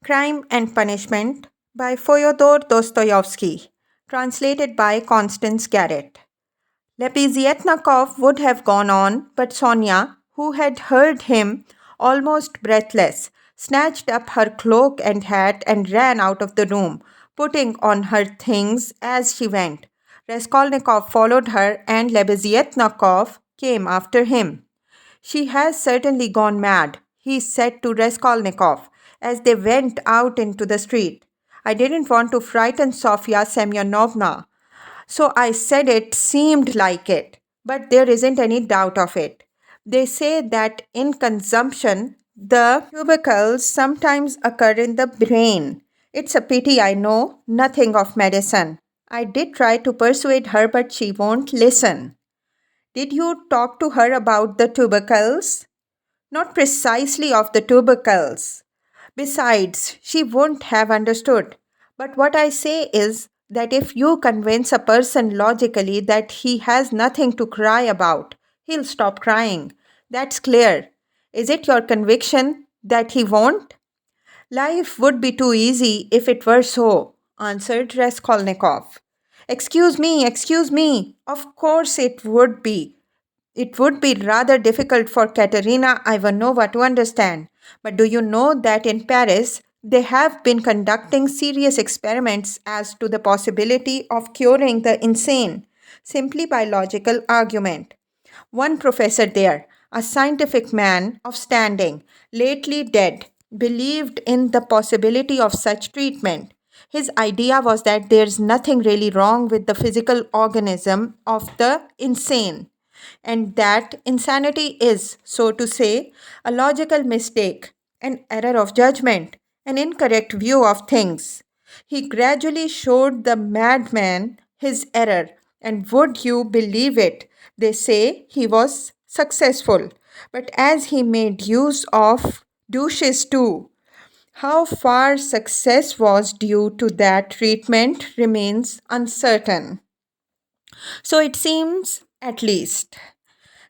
Crime and Punishment by Fyodor Dostoevsky, translated by Constance Garrett. Lebeziatnikov would have gone on, but Sonia, who had heard him, almost breathless, snatched up her cloak and hat and ran out of the room, putting on her things as she went. Raskolnikov followed her, and Lebeziatnikov came after him. "She has certainly gone mad," he said to Raskolnikov as they went out into the street. "I didn't want to frighten Sofya Semyonovna, so I said it seemed like it. But there isn't any doubt of it. They say that in consumption, the tubercles sometimes occur in the brain. It's a pity I know nothing of medicine. I did try to persuade her, but she won't listen." "Did you talk to her about the tubercles?" "Not precisely of the tubercles. Besides, she wouldn't have understood. But what I say is that if you convince a person logically that he has nothing to cry about, he'll stop crying. That's clear. Is it your conviction that he won't?" "Life would be too easy if it were so," answered Raskolnikov. Excuse me. Of course it would be. It would be rather difficult for Katerina Ivanovna to understand. But do you know that in Paris they have been conducting serious experiments as to the possibility of curing the insane simply by logical argument? One professor there, a scientific man of standing, lately dead, believed in the possibility of such treatment. His idea was that there's nothing really wrong with the physical organism of the insane, and that insanity is, so to say, a logical mistake, an error of judgment, an incorrect view of things. He gradually showed the madman his error, and would you believe it, they say he was successful. But as he made use of douches too, how far success was due to that treatment remains uncertain. So it seems, at least.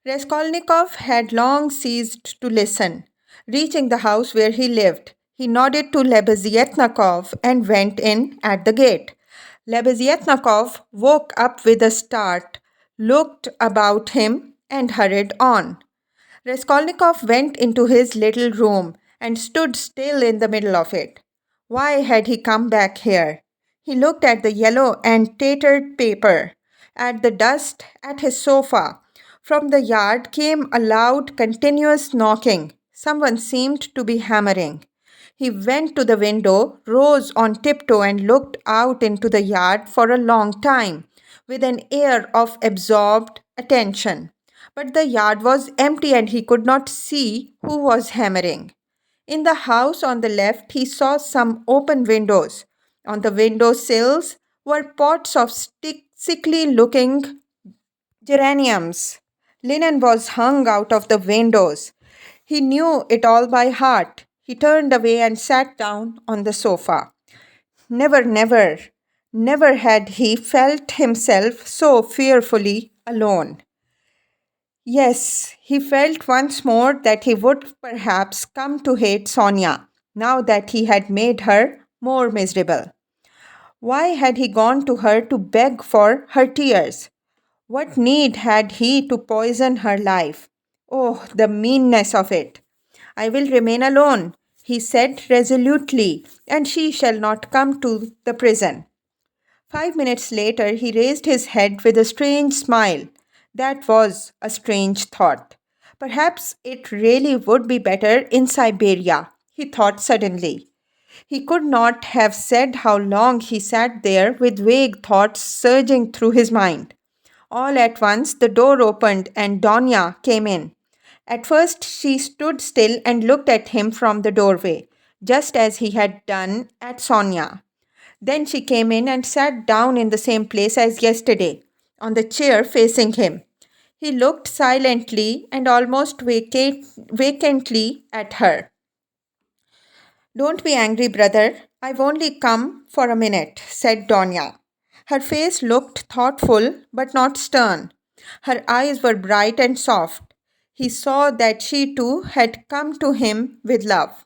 Raskolnikov had long ceased to listen. Reaching the house where he lived, he nodded to Lebeziatnikov and went in at the gate. Lebeziatnikov woke up with a start, looked about him, and hurried on. Raskolnikov went into his little room and stood still in the middle of it. Why had he come back here? He looked at the yellow and tattered paper, at the dust, at his sofa. From the yard came a loud, continuous knocking. Someone seemed to be hammering. He went to the window, rose on tiptoe, and looked out into the yard for a long time, with an air of absorbed attention. But the yard was empty and he could not see who was hammering. In the house on the left, he saw some open windows. On the window sills were pots of sickly looking geraniums. Linen was hung out of the windows. He knew it all by heart. He turned away and sat down on the sofa. Never had he felt himself so fearfully alone. Yes, he felt once more that he would perhaps come to hate Sonia, now that he had made her more miserable. Why had he gone to her to beg for her tears? What need had he to poison her life? Oh, the meanness of it! "I will remain alone," he said resolutely, "and she shall not come to the prison." 5 minutes later, he raised his head with a strange smile. That was a strange thought. Perhaps it really would be better in Siberia, he thought suddenly. He could not have said how long he sat there with vague thoughts surging through his mind. All at once the door opened and Donya came in. At first she stood still and looked at him from the doorway, just as he had done at Sonia. Then she came in and sat down in the same place as yesterday, on the chair facing him. He looked silently and almost vacantly at her. "Don't be angry, brother. I've only come for a minute," said Donya. Her face looked thoughtful but not stern. Her eyes were bright and soft. He saw that she too had come to him with love.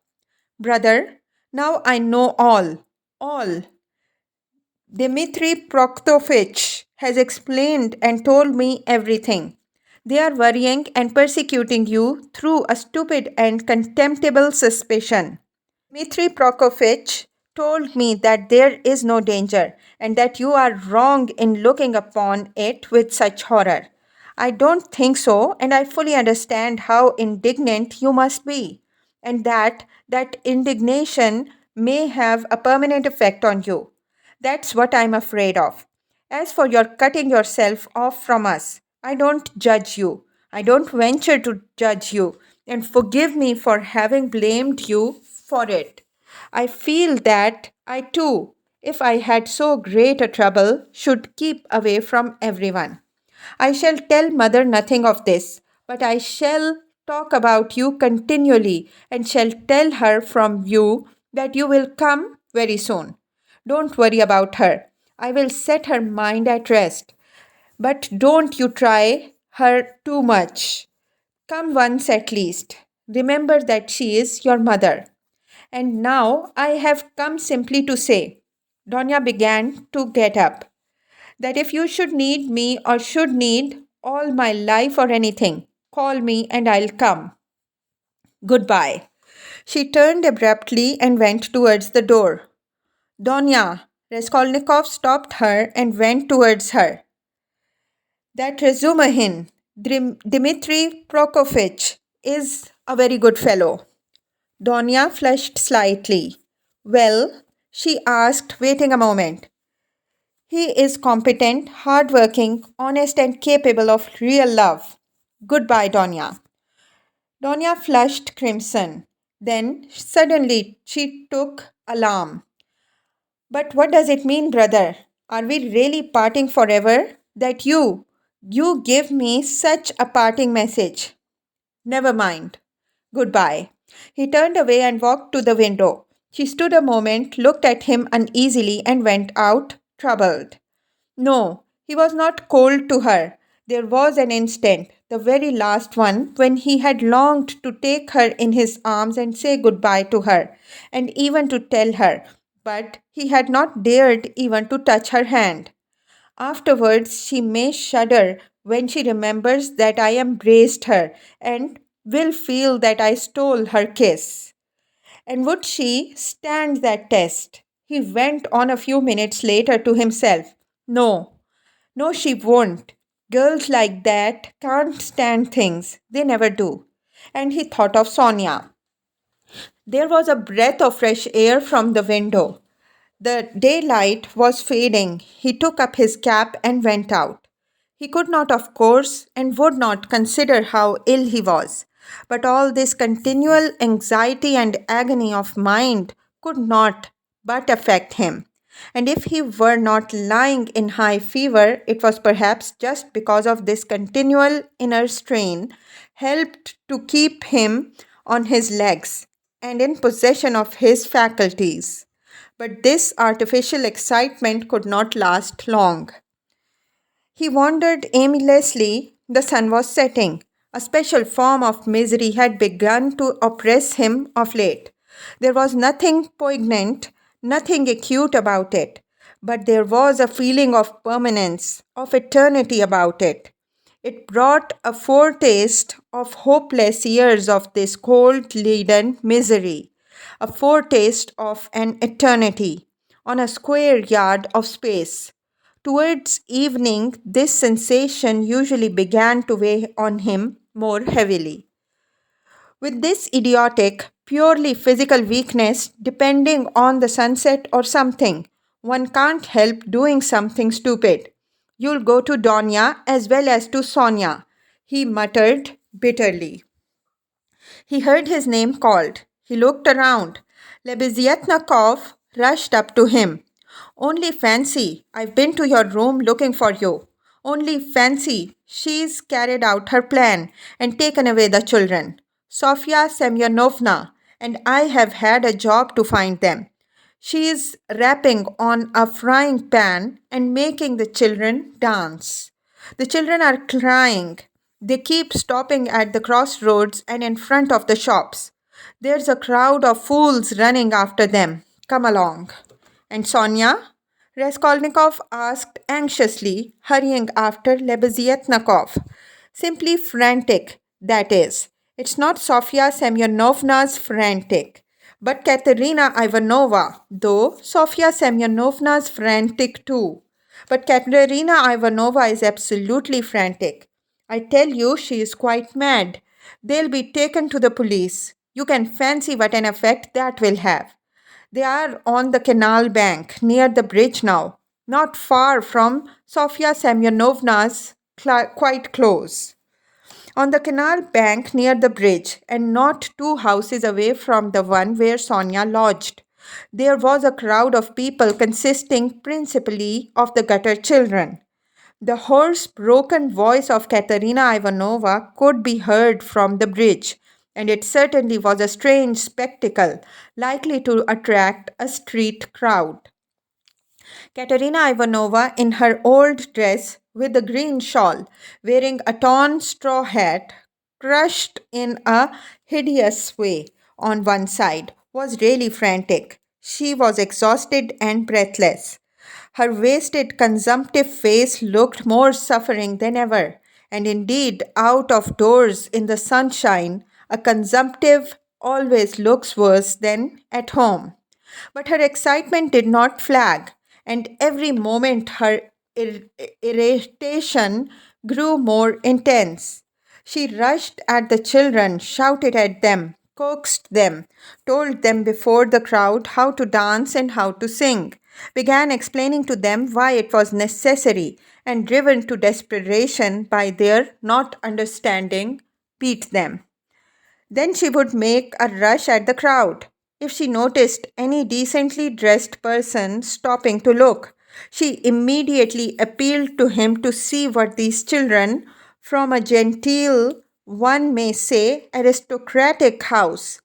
"Brother, Now I know all. Dmitry Prokofiev has explained and told me everything. They are worrying and persecuting you through a stupid and contemptible suspicion. Dmitry Prokofiev told me that there is no danger and that you are wrong in looking upon it with such horror. I don't think so, and I fully understand how indignant you must be, and that indignation may have a permanent effect on you. That's what I'm afraid of. As for your cutting yourself off from us, I don't judge you. I don't venture to judge you, and forgive me for having blamed you for it. I feel that I too, if I had so great a trouble, should keep away from everyone. I shall tell mother nothing of this, but I shall talk about you continually and shall tell her from you that you will come very soon. Don't worry about her. I will set her mind at rest. But don't you try her too much. Come once at least. Remember that she is your mother. And now I have come simply to say, Donya began to get up, that if you should need me or should need all my life or anything, call me and I'll come. Goodbye. She turned abruptly and went towards the door. Donya, Raskolnikov stopped her and went towards her. That Razumahin, Dmitry Prokofiev, is a very good fellow. Donya flushed slightly. Well, she asked, waiting a moment. He is competent, hardworking, honest, and capable of real love. Goodbye, Donya. Donya flushed crimson. Then, suddenly, she took alarm. But what does it mean, brother? Are we really parting forever? That you give me such a parting message. Never mind. Goodbye. He turned away and walked to the window. She stood a moment, looked at him uneasily, and went out, troubled. No, he was not cold to her. There was an instant, the very last one, when he had longed to take her in his arms and say goodbye to her, and even to tell her, but he had not dared even to touch her hand. Afterwards, she may shudder when she remembers that I embraced her, and will feel that I stole her kiss. And would she stand that test? He went on a few minutes later to himself. No, no, she won't. Girls like that can't stand things. They never do. And he thought of Sonia. There was a breath of fresh air from the window. The daylight was fading. He took up his cap and went out. He could not, of course, and would not consider how ill he was. But all this continual anxiety and agony of mind could not but affect him. And if he were not lying in high fever, it was perhaps just because of this continual inner strain helped to keep him on his legs and in possession of his faculties. But this artificial excitement could not last long. He wandered aimlessly. The sun was setting. A special form of misery had begun to oppress him of late. There was nothing poignant, nothing acute about it, but there was a feeling of permanence, of eternity about it. It brought a foretaste of hopeless years of this cold, leaden misery, a foretaste of an eternity on a square yard of space. Towards evening, this sensation usually began to weigh on him more heavily. With this idiotic, purely physical weakness depending on the sunset or something, one can't help doing something stupid. You'll go to Donya as well as to Sonia, he muttered bitterly. He heard his name called. He looked around. Lebeziatnikov rushed up to him. Only fancy, I've been to your room looking for you. Only fancy, she's carried out her plan and taken away the children. Sofia Semyonovna and I have had a job to find them. She is rapping on a frying pan and making the children dance. The children are crying. They keep stopping at the crossroads and in front of the shops. There's a crowd of fools running after them. Come along. And Sonia? Raskolnikov asked anxiously, hurrying after Lebeziatnikov. Simply frantic, that is. It's not Sofia Semyonovna's frantic, but Katerina Ivanova, though Sofia Semyonovna's frantic too. But Katerina Ivanova is absolutely frantic. I tell you, she is quite mad. They'll be taken to the police. You can fancy what an effect that will have. They are on the canal bank near the bridge now, not far from Sofia Semyonovna's, quite close. On the canal bank near the bridge, and not two houses away from the one where Sonia lodged, there was a crowd of people consisting principally of the gutter children. The hoarse, broken voice of Katerina Ivanova could be heard from the bridge, and it certainly was a strange spectacle, likely to attract a street crowd. Katerina Ivanova, in her old dress with a green shawl, wearing a torn straw hat, crushed in a hideous way on one side, was really frantic. She was exhausted and breathless. Her wasted, consumptive face looked more suffering than ever, and indeed, out of doors in the sunshine, a consumptive always looks worse than at home. But her excitement did not flag, and every moment her irritation grew more intense. She rushed at the children, shouted at them, coaxed them, told them before the crowd how to dance and how to sing, began explaining to them why it was necessary, and driven to desperation by their not understanding, beat them. Then she would make a rush at the crowd. If she noticed any decently dressed person stopping to look, she immediately appealed to him to see what these children, from a genteel, one may say, aristocratic house,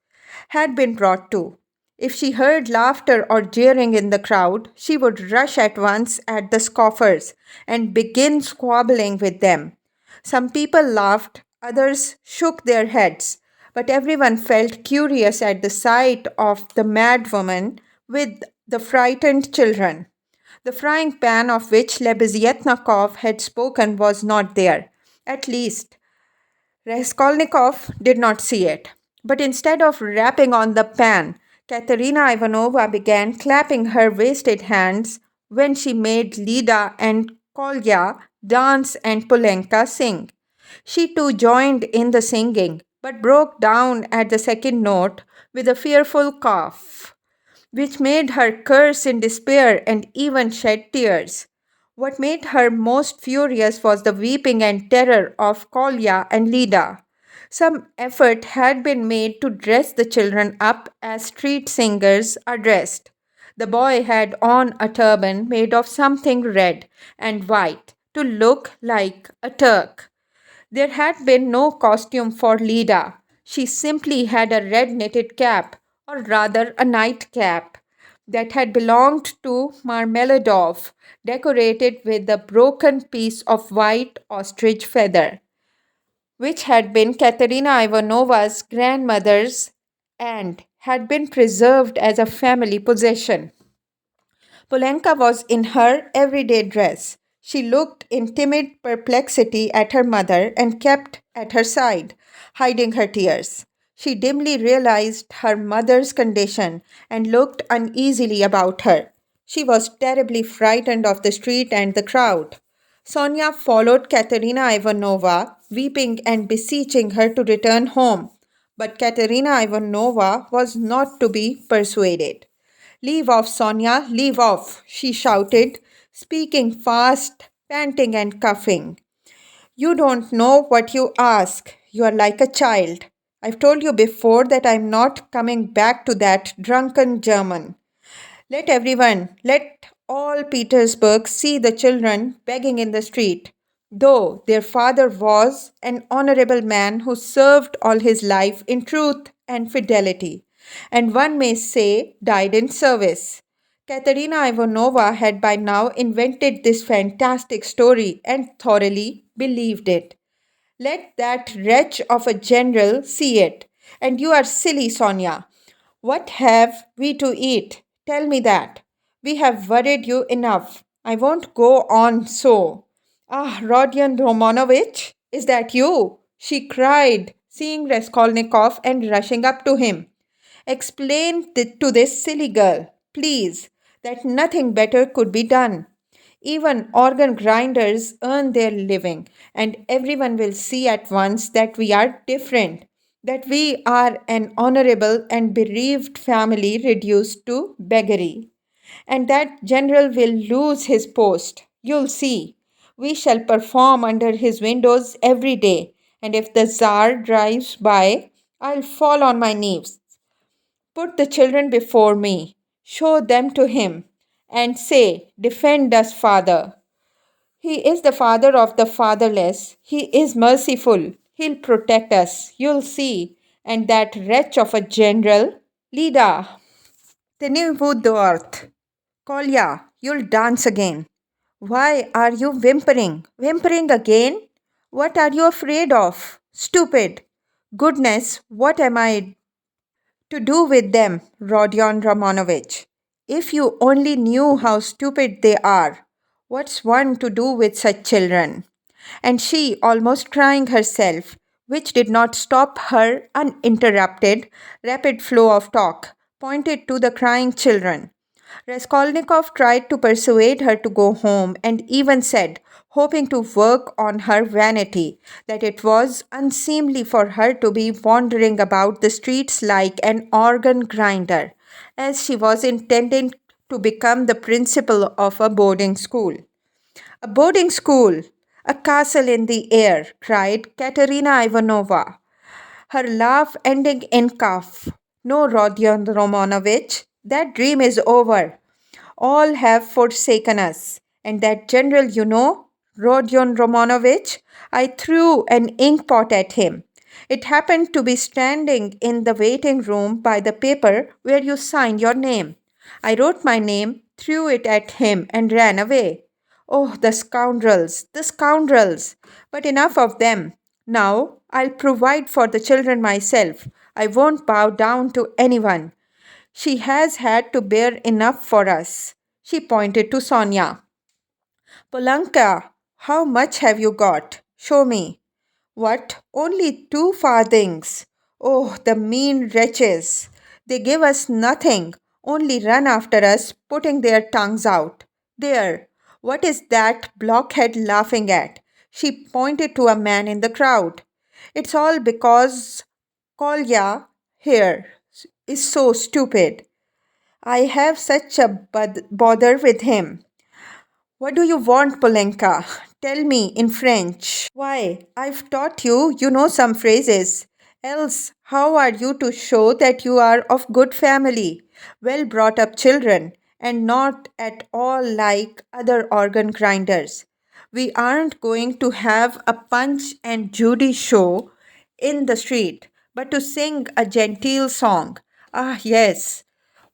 had been brought to. If she heard laughter or jeering in the crowd, she would rush at once at the scoffers and begin squabbling with them. Some people laughed, others shook their heads, but everyone felt curious at the sight of the mad woman with the frightened children. The frying pan of which Lebeziatnikov had spoken was not there. At least, Raskolnikov did not see it. But instead of rapping on the pan, Katerina Ivanova began clapping her wasted hands when she made Lida and Kolya dance and Polenka sing. She too joined in the singing, but broke down at the second note with a fearful cough, which made her curse in despair and even shed tears. What made her most furious was the weeping and terror of Kolya and Lida. Some effort had been made to dress the children up as street singers are dressed. The boy had on a turban made of something red and white to look like a Turk. There had been no costume for Lida. She simply had a red knitted cap, or rather a nightcap, that had belonged to Marmeladov, decorated with a broken piece of white ostrich feather, which had been Katerina Ivanova's grandmother's and had been preserved as a family possession. Polenka was in her everyday dress. She looked in timid perplexity at her mother and kept at her side, hiding her tears. She dimly realized her mother's condition and looked uneasily about her. She was terribly frightened of the street and the crowd. Sonia followed Katerina Ivanova, weeping and beseeching her to return home. But Katerina Ivanova was not to be persuaded. "Leave off, Sonia, leave off," she shouted, speaking fast, panting and coughing. "You don't know what you ask. You are like a child. I've told you before that I'm not coming back to that drunken German. Let all Petersburg see the children begging in the street, though their father was an honorable man who served all his life in truth and fidelity, and one may say died in service." Katerina Ivanova had by now invented this fantastic story and thoroughly believed it. Let that wretch of a general see it, And you are silly, Sonia. What have we to eat? Tell me that. We have worried you enough. I won't go on so. Ah, Rodion Romanovich, is that you? She cried, seeing Raskolnikov and rushing up to him. Explain to this silly girl, please, that nothing better could be done. Even organ grinders earn their living, and everyone will see at once that we are different, that we are an honorable and bereaved family reduced to beggary, and that general will lose his post. You'll see. We shall perform under his windows every day, and if the Tsar drives by, I'll fall on my knees. Put the children before me, show them to him, and say, defend us, Father. He is the father of the fatherless. He is merciful. He'll protect us. You'll see. And that wretch of a general, Lida. Tenez-vous dehors. Kolya, you'll dance again. Why are you whimpering? Whimpering again? What are you afraid of? Stupid. Goodness, what am I to do with them, Rodion Romanovich? If you only knew how stupid they are. What's one to do with such children? And she, almost crying herself, which did not stop her uninterrupted, rapid flow of talk, pointed to the crying children. Raskolnikov tried to persuade her to go home and even said, hoping to work on her vanity, that it was unseemly for her to be wandering about the streets like an organ grinder, as she was intending to become the principal of a boarding school. A boarding school! A castle in the air, cried Katerina Ivanovna, her laugh ending in cough. No, Rodion Romanovich, that dream is over. All have forsaken us. And that general, you know, Rodion Romanovich, I threw an ink pot at him. It happened to be standing in the waiting room by the paper where you sign your name. I wrote my name, threw it at him, and ran away. Oh, the scoundrels, the scoundrels! But enough of them. Now I'll provide for the children myself. I won't bow down to anyone. She has had to bear enough for us. She pointed to Sonia. Polanka, how much have you got? Show me. What? Only 2 farthings. Oh, the mean wretches. They give us nothing, only run after us, putting their tongues out. There, what is that blockhead laughing at? She pointed to a man in the crowd. It's all because Kolya here is so stupid. I have such a bother with him. What do you want, Polenka? Tell me in French. Why, I've taught you, you know some phrases. Else, how are you to show that you are of good family, well brought up children, and not at all like other organ grinders? We aren't going to have a Punch and Judy show in the street, but to sing a genteel song. Ah, yes.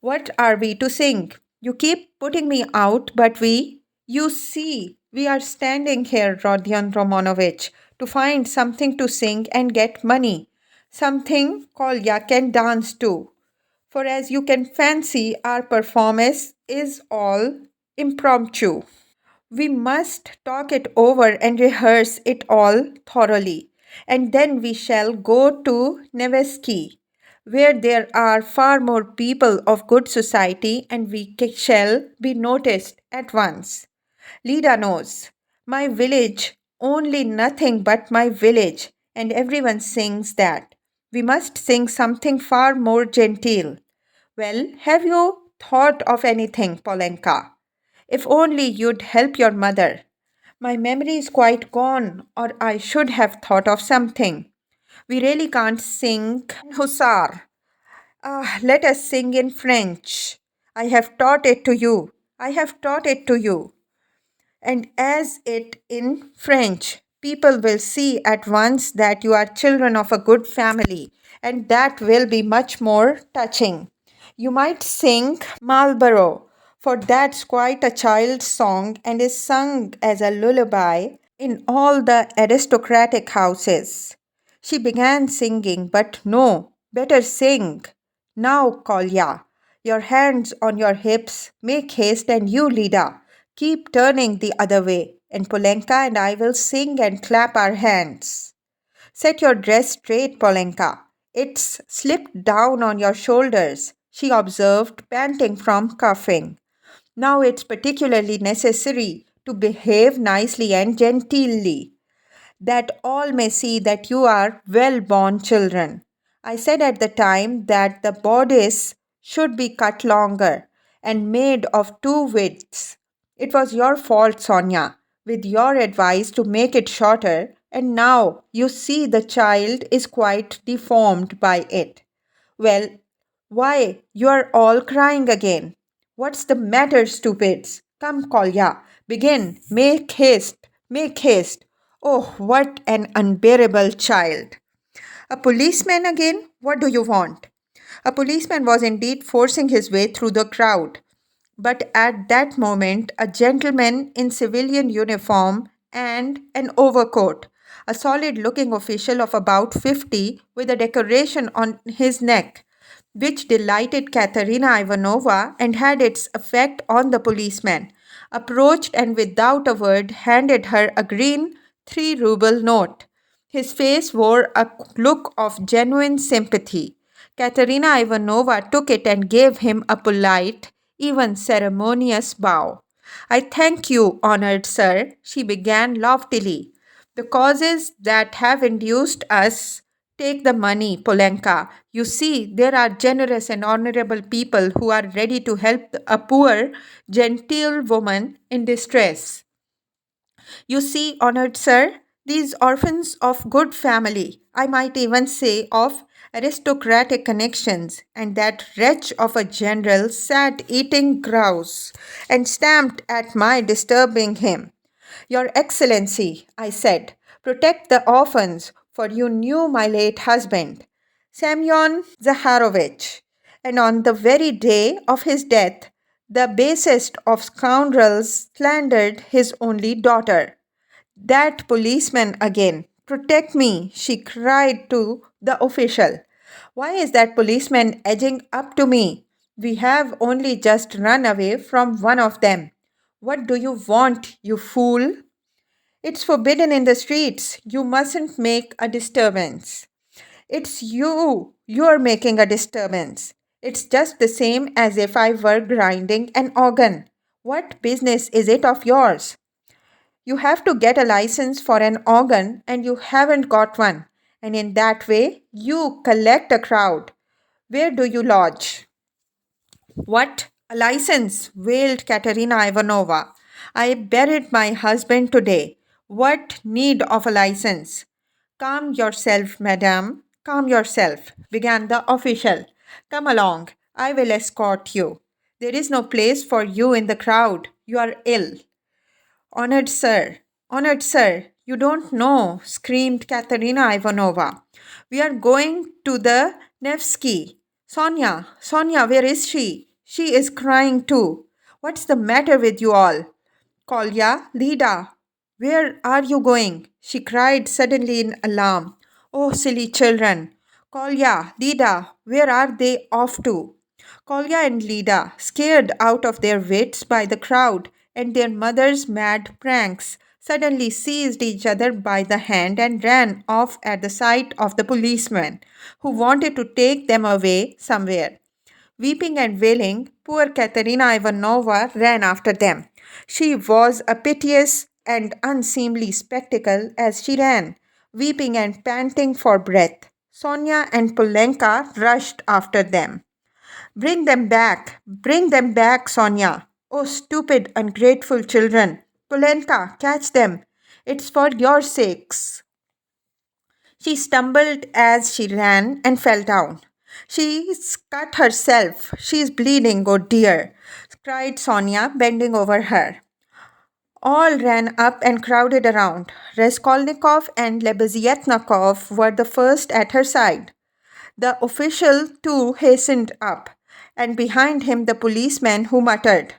What are we to sing? You keep putting me out, but you see, we are standing here, Rodion Romanovich, to find something to sing and get money. Something Kolya can dance to. For as you can fancy, our performance is all impromptu. We must talk it over and rehearse it all thoroughly, and then we shall go to Nevesky, where there are far more people of good society, and we shall be noticed at once. Lida knows. My village, only nothing but my village, and everyone sings that. We must sing something far more genteel. Well, have you thought of anything, Polenka? If only you'd help your mother. My memory is quite gone, or I should have thought of something. We really can't sing Hussar. Ah, let us sing in French. I have taught it to you. I have taught it to you. And as it in French, people will see at once that you are children of a good family, and that will be much more touching. You might sing Marlborough, for that's quite a child's song and is sung as a lullaby in all the aristocratic houses. She began singing, but no, Better sing. Now, Kolya. Your hands on your hips. Make haste, and you, Lida. Keep turning the other way, and Polenka and I will sing and clap our hands. Set your dress straight, Polenka. It's slipped down on your shoulders, she observed, panting from coughing. Now it's particularly necessary to behave nicely and genteelly, that all may see that you are well born children. I said at the time that the bodice should be cut longer and made of two widths. It was your fault, Sonia, with your advice to make it shorter, and now you see the child is quite deformed by it. Well, why, you're all crying again. What's the matter, stupids? Come, Kolya, begin. Make haste, make haste. Oh, what an unbearable child. A policeman again? What do you want? A policeman was indeed forcing his way through the crowd. But at that moment, a gentleman in civilian uniform and an overcoat, a solid looking official of about 50 with a decoration on his neck, which delighted Katerina Ivanovna and had its effect on the policeman, approached and without a word handed her a green 3 ruble note. His face wore a look of genuine sympathy. Katerina Ivanovna took it and gave him a polite, even ceremonious bow. I thank you, honored sir, she began loftily. The causes that have induced us take the money, Polenka. You see, there are generous and honorable people who are ready to help a poor, genteel woman in distress. You see, honored sir, these orphans of good family, I might even say of aristocratic connections, and that wretch of a general sat eating grouse and stamped at my disturbing him. Your Excellency, I said, protect the orphans, for you knew my late husband, Semyon Zaharovich, and on the very day of his death, the basest of scoundrels slandered his only daughter. That policeman again. Protect me, she cried to the official. Why is that policeman edging up to me? We have only just run away from one of them. What do you want, you fool? It's forbidden in the streets. You mustn't make a disturbance. It's you. You're making a disturbance. It's just the same as if I were grinding an organ. What business is it of yours? You have to get a license for an organ and you haven't got one. And in that way, you collect a crowd. Where do you lodge? What? A license? Wailed Katerina Ivanovna. I buried my husband today. What need of a license? Calm yourself, madame. Calm yourself, began the official. Come along. I will escort you. There is no place for you in the crowd. You are ill. Honored sir, you don't know, screamed Katerina Ivanovna. We are going to the Nevsky. Sonia, where is she? She is crying too. What's the matter with you all? Kolya, Lida, where are you going? She cried suddenly in alarm. Oh, silly children. Kolya, Lida, where are they off to? Kolya and Lida, scared out of their wits by the crowd and their mother's mad pranks, suddenly seized each other by the hand and ran off at the sight of the policeman, who wanted to take them away somewhere. Weeping and wailing, poor Katerina Ivanovna ran after them. She was a piteous and unseemly spectacle as she ran, weeping and panting for breath. Sonia and Polenka rushed after them. Bring them back, Sonia. Oh, stupid, ungrateful children. Polenka, catch them. It's for your sakes. She stumbled as she ran and fell down. She's cut herself. She's bleeding, oh dear, cried Sonia, bending over her. All ran up and crowded around. Raskolnikov and Lebeziatnikov were the first at her side. The official, too, hastened up, and behind him the policeman who muttered,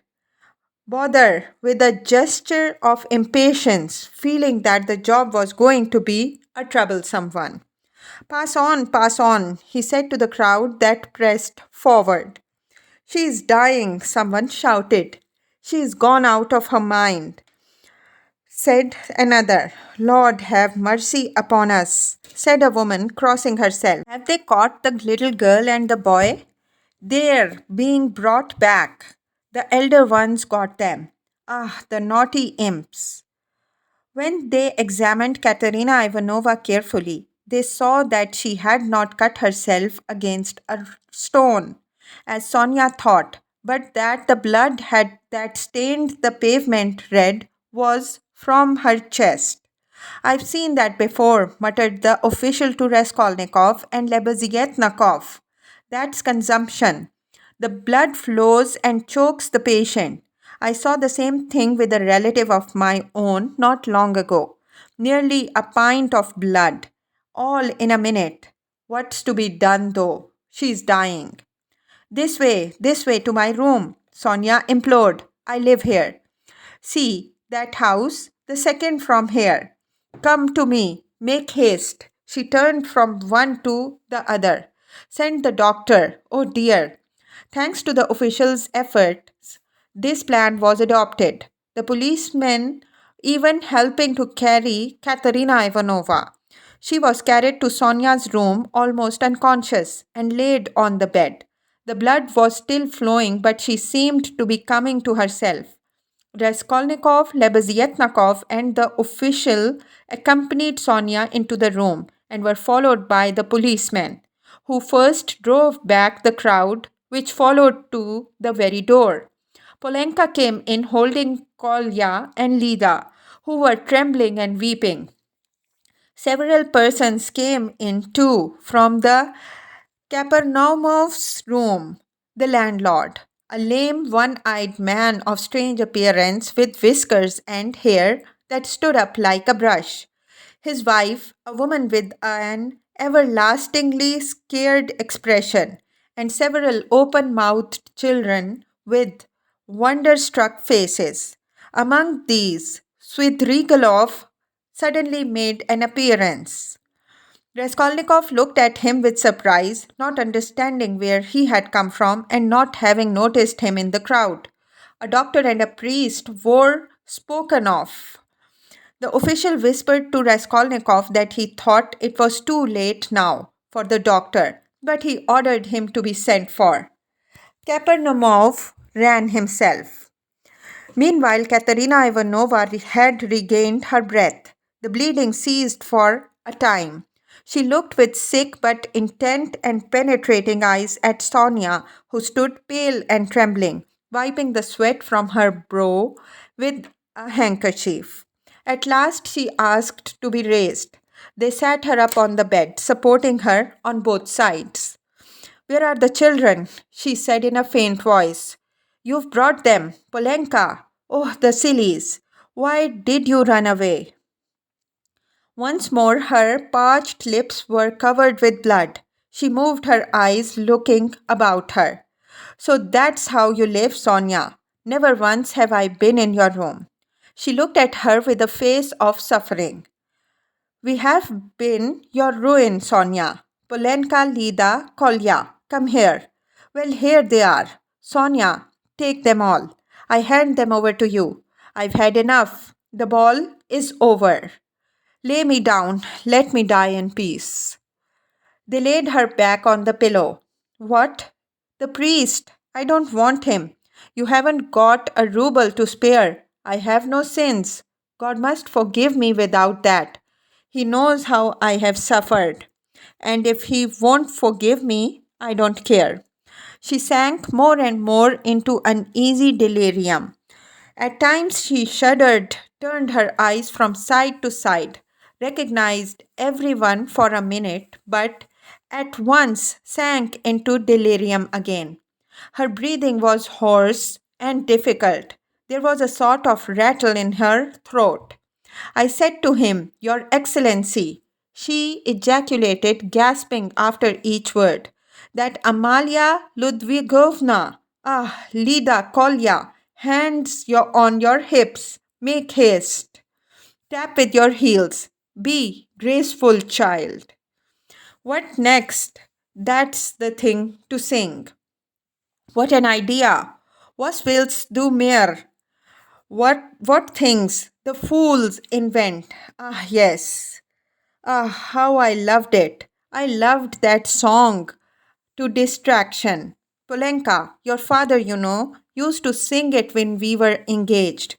Bother, with a gesture of impatience, feeling that the job was going to be a troublesome one. Pass on, he said to the crowd that pressed forward. She is dying, someone shouted. She is gone out of her mind, said another. Lord, have mercy upon us, said a woman, crossing herself. Have they caught the little girl and the boy? They're being brought back. The elder ones got them. Ah, the naughty imps. When they examined Katerina Ivanovna carefully, they saw that she had not cut herself against a stone, as Sonia thought, but that the blood had that stained the pavement red was from her chest. I've seen that before, muttered the official to Raskolnikov and Lebeziatnikov. That's consumption. The blood flows and chokes the patient. I saw the same thing with a relative of my own not long ago. Nearly a pint of blood. All in a minute. What's to be done though? She's dying. This way to my room, Sonia implored. I live here. See, that house, the second from here. Come to me, make haste. She turned from one to the other. Send the doctor. Oh dear. Thanks to the officials' efforts, this plan was adopted. The policemen even helping to carry Katerina Ivanovna. She was carried to Sonia's room almost unconscious and laid on the bed. The blood was still flowing, but she seemed to be coming to herself. Raskolnikov, Lebeziatnikov, and the official accompanied Sonia into the room and were followed by the policemen, who first drove back the crowd, which followed to the very door. Polenka came in holding Kolya and Lida, who were trembling and weeping. Several persons came in too from the Kapernaumov's room, the landlord, a lame, one-eyed man of strange appearance with whiskers and hair that stood up like a brush. His wife, a woman with an everlastingly scared expression, and several open-mouthed children with wonder-struck faces. Among these, Svidrigailov suddenly made an appearance. Raskolnikov looked at him with surprise, not understanding where he had come from and not having noticed him in the crowd. A doctor and a priest were spoken of. The official whispered to Raskolnikov that he thought it was too late now for the doctor, but he ordered him to be sent for. Kapernaumov ran himself. Meanwhile, Katerina Ivanovna had regained her breath. The bleeding ceased for a time. She looked with sick but intent and penetrating eyes at Sonia, who stood pale and trembling, wiping the sweat from her brow with a handkerchief. At last she asked to be raised. They sat her up on the bed, supporting her on both sides. Where are the children? She said in a faint voice. You've brought them, Polenka. Oh, the sillies. Why did you run away? Once more her parched lips were covered with blood. She moved her eyes, looking about her. So that's how you live, Sonia. Never once have I been in your room. She looked at her with a face of suffering. We have been your ruin, Sonia. Polenka, Lida, Kolya, come here. Well, here they are. Sonia, take them all. I hand them over to you. I've had enough. The ball is over. Lay me down. Let me die in peace. They laid her back on the pillow. What? The priest. I don't want him. You haven't got a ruble to spare. I have no sins. God must forgive me without that. He knows how I have suffered. And if he won't forgive me, I don't care. She sank more and more into uneasy delirium. At times she shuddered, turned her eyes from side to side, recognized everyone for a minute, but at once sank into delirium again. Her breathing was hoarse and difficult. There was a sort of rattle in her throat. I said to him, Your Excellency, she ejaculated, gasping after each word, that Amalia Ludwigovna, ah, Lida, Kolya, hands on your hips, make haste. Tap with your heels. Be graceful, child. What next? That's the thing to sing. What an idea! Was willst du mehr? What things the fools invent? Ah, yes. Ah, how I loved it. I loved that song to distraction. Polenka, your father, used to sing it when we were engaged.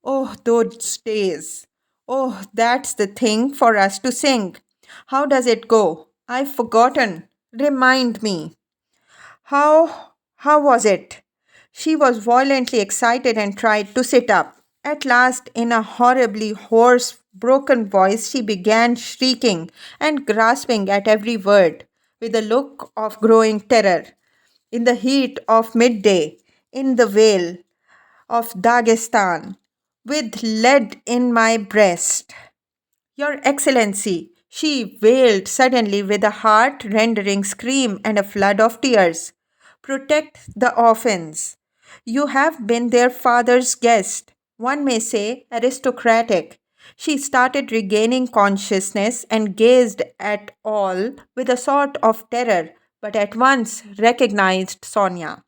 Oh, those days. Oh, that's the thing for us to sing. How does it go? I've forgotten. Remind me. How was it? She was violently excited and tried to sit up. At last, in a horribly hoarse, broken voice, she began shrieking and grasping at every word, with a look of growing terror. In the heat of midday, in the vale of Dagestan, with lead in my breast. Your Excellency, she wailed suddenly with a heart rendering scream and a flood of tears. Protect the orphans. You have been their father's guest, one may say aristocratic. She started regaining consciousness and gazed at all with a sort of terror, but at once recognized Sonia.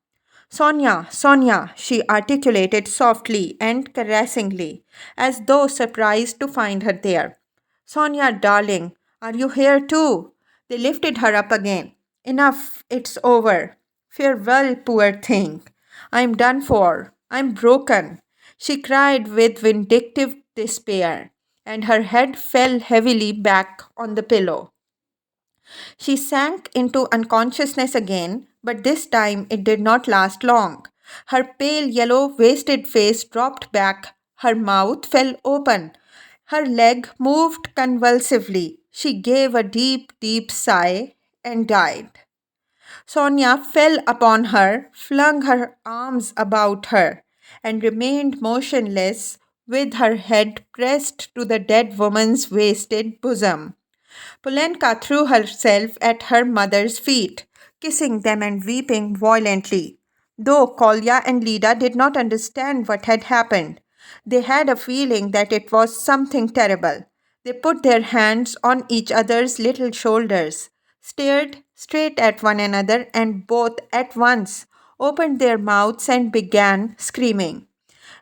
Sonia, Sonia, she articulated softly and caressingly, as though surprised to find her there. Sonia, darling, are you here too? They lifted her up again. Enough, it's over. Farewell, poor thing. I'm done for. I'm broken. She cried with vindictive despair, and her head fell heavily back on the pillow. She sank into unconsciousness again, but this time it did not last long. Her pale yellow wasted face dropped back, her mouth fell open, her leg moved convulsively. She gave a deep, deep sigh and died. Sonia fell upon her, flung her arms about her, and remained motionless with her head pressed to the dead woman's wasted bosom. Polenka threw herself at her mother's feet, kissing them and weeping violently. Though Kolya and Lida did not understand what had happened, they had a feeling that it was something terrible. They put their hands on each other's little shoulders, stared straight at one another, and both at once opened their mouths and began screaming.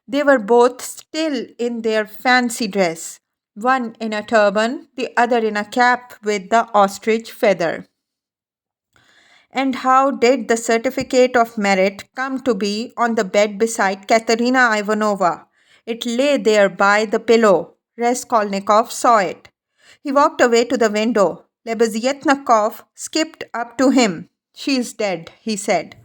They were both still in their fancy dress, one in a turban, the other in a cap with the ostrich feather. And how did the certificate of merit come to be on the bed beside Katerina Ivanova? It lay there by the pillow. Raskolnikov saw it. He walked away to the window. Lebeziatnikov skipped up to him. She is dead, he said.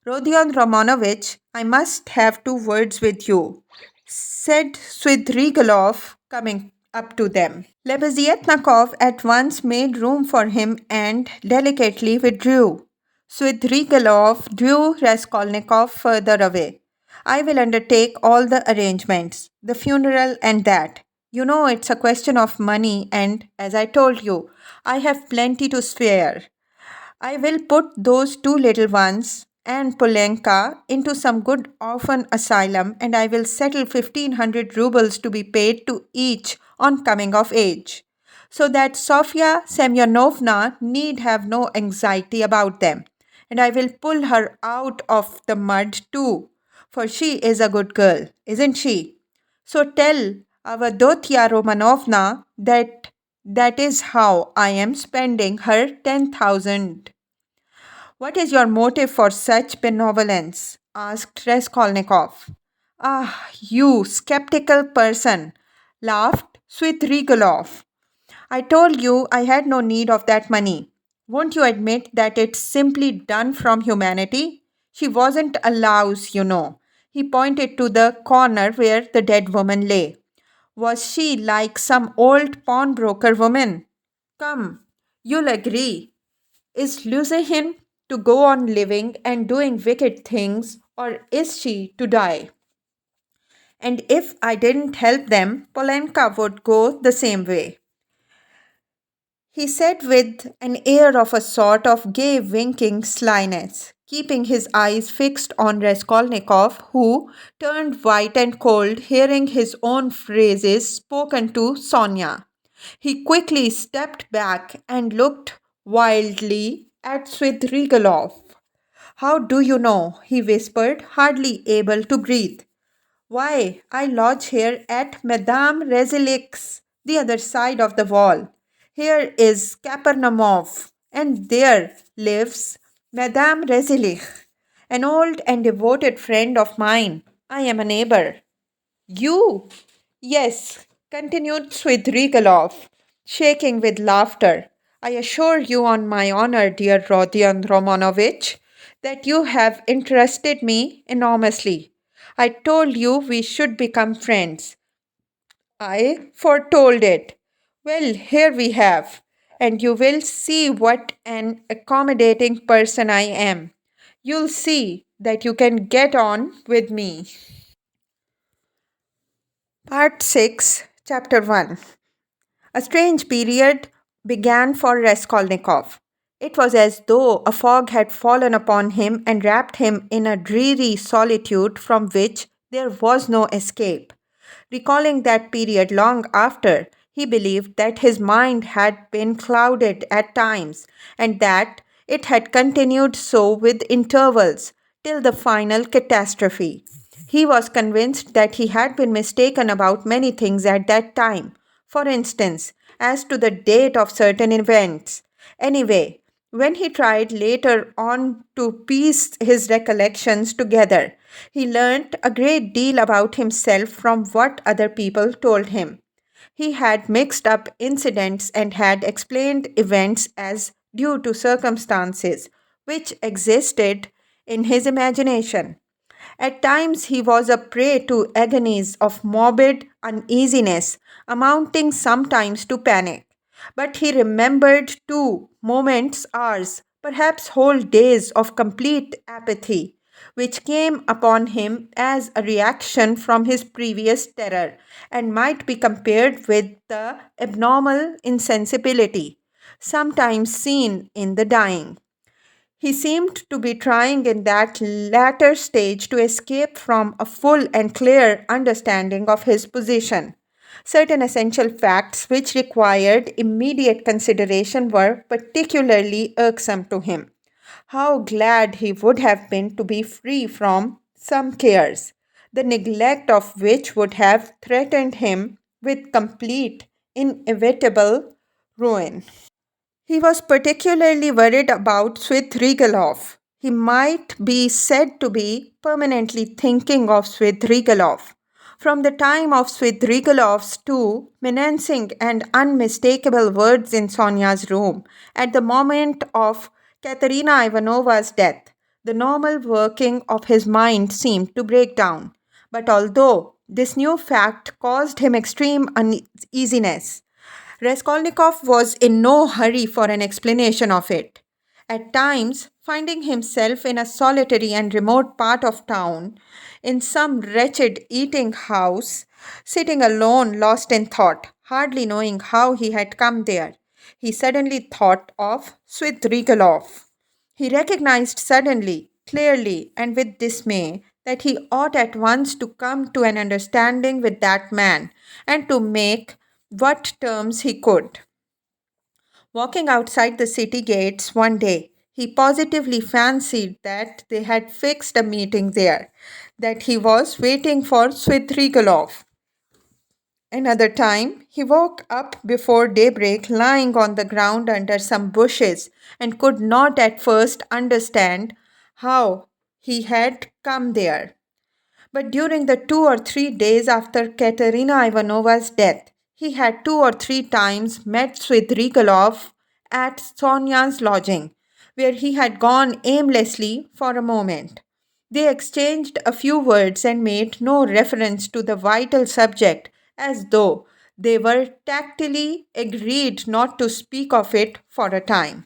Rodion Romanovich, I must have 2 words with you, said Svidrigailov, coming up to them. Lebeziatnikov at once made room for him and delicately withdrew. Svidrigailov drew Raskolnikov further away. I will undertake all the arrangements, the funeral and that. You know it's a question of money, and as I told you, I have plenty to spare. I will put those 2 little ones and Polenka into some good orphan asylum, and I will settle 1500 rubles to be paid to each on coming of age, so that Sofia Semyonovna need have no anxiety about them. And I will pull her out of the mud too, for she is a good girl, isn't she? So tell our Dotya Romanovna that that is how I am spending her 10,000. What is your motive for such benevolence? Asked Raskolnikov. Ah, you skeptical person, laughed Svidrigailov. I told you I had no need of that money. Won't you admit that it's simply done from humanity? She wasn't a louse, you know. He pointed to the corner where the dead woman lay. Was she like some old pawnbroker woman? Come, you'll agree. Is Lucian to go on living and doing wicked things, or is she to die? And if I didn't help them, Polenka would go the same way. He said with an air of a sort of gay winking slyness, keeping his eyes fixed on Raskolnikov, who turned white and cold hearing his own phrases spoken to Sonia. He quickly stepped back and looked wildly at Svidrigailov. How do you know? He whispered, hardly able to breathe. Why, I lodge here at Madame Rezelik's, the other side of the wall. Here is Kapernaumov, and there lives Madame Rezelik, an old and devoted friend of mine. I am a neighbor. You? Yes, continued Svidrigailov, shaking with laughter. I assure you on my honor, dear Rodion Romanovich, that you have interested me enormously. I told you we should become friends. I foretold it. Well, here we have, and you will see what an accommodating person I am. You'll see that you can get on with me. Part 6, Chapter 1. A strange period began for Raskolnikov. It was as though a fog had fallen upon him and wrapped him in a dreary solitude from which there was no escape. Recalling that period long after, he believed that his mind had been clouded at times and that it had continued so with intervals till the final catastrophe. He was convinced that he had been mistaken about many things at that time, for instance, as to the date of certain events. Anyway, when he tried later on to piece his recollections together, he learnt a great deal about himself from what other people told him. He had mixed up incidents and had explained events as due to circumstances which existed in his imagination. At times he was a prey to agonies of morbid uneasiness, amounting sometimes to panic. But he remembered too moments, hours, perhaps whole days of complete apathy, which came upon him as a reaction from his previous terror, and might be compared with the abnormal insensibility sometimes seen in the dying. He seemed to be trying in that latter stage to escape from a full and clear understanding of his position. Certain essential facts which required immediate consideration were particularly irksome to him. How glad he would have been to be free from some cares, the neglect of which would have threatened him with complete, inevitable ruin. He was particularly worried about Svidrigailov. He might be said to be permanently thinking of Svidrigailov. From the time of Svidrigailov's two menacing and unmistakable words in Sonia's room, at the moment of Katerina Ivanova's death, the normal working of his mind seemed to break down. But although this new fact caused him extreme uneasiness, Raskolnikov was in no hurry for an explanation of it. At times, finding himself in a solitary and remote part of town, in some wretched eating house, sitting alone, lost in thought, hardly knowing how he had come there, he suddenly thought of Svidrigailov. He recognized suddenly, clearly, and with dismay that he ought at once to come to an understanding with that man and to make what terms he could. Walking outside the city gates one day, he positively fancied that they had fixed a meeting there, that he was waiting for Svidrigailov. Another time, he woke up before daybreak lying on the ground under some bushes and could not at first understand how he had come there. But during the 2 or 3 days after Katerina Ivanova's death, he had 2 or 3 times met Svidrigailov at Sonia's lodging, where he had gone aimlessly for a moment. They exchanged a few words and made no reference to the vital subject, as though they were tacitly agreed not to speak of it for a time.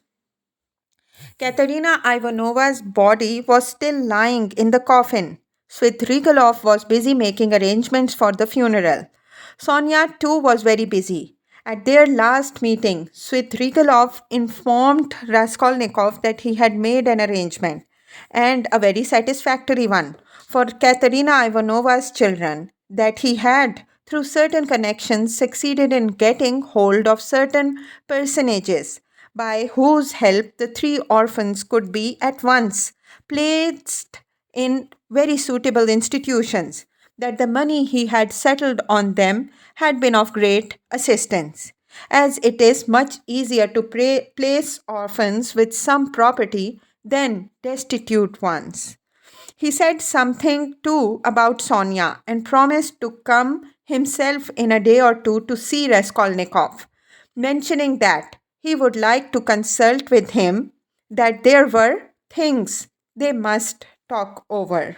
Katerina Ivanova's body was still lying in the coffin. Svidrigailov was busy making arrangements for the funeral. Sonia too was very busy. At their last meeting, Svidrigailov informed Raskolnikov that he had made an arrangement, and a very satisfactory one, for Katerina Ivanova's children, that he had, through certain connections, succeeded in getting hold of certain personages by whose help the three orphans could be at once placed in very suitable institutions, that the money he had settled on them had been of great assistance, as it is much easier to place orphans with some property than destitute ones. He said something too about Sonia and promised to come himself in a day or two to see Raskolnikov, mentioning that he would like to consult with him, that there were things they must talk over.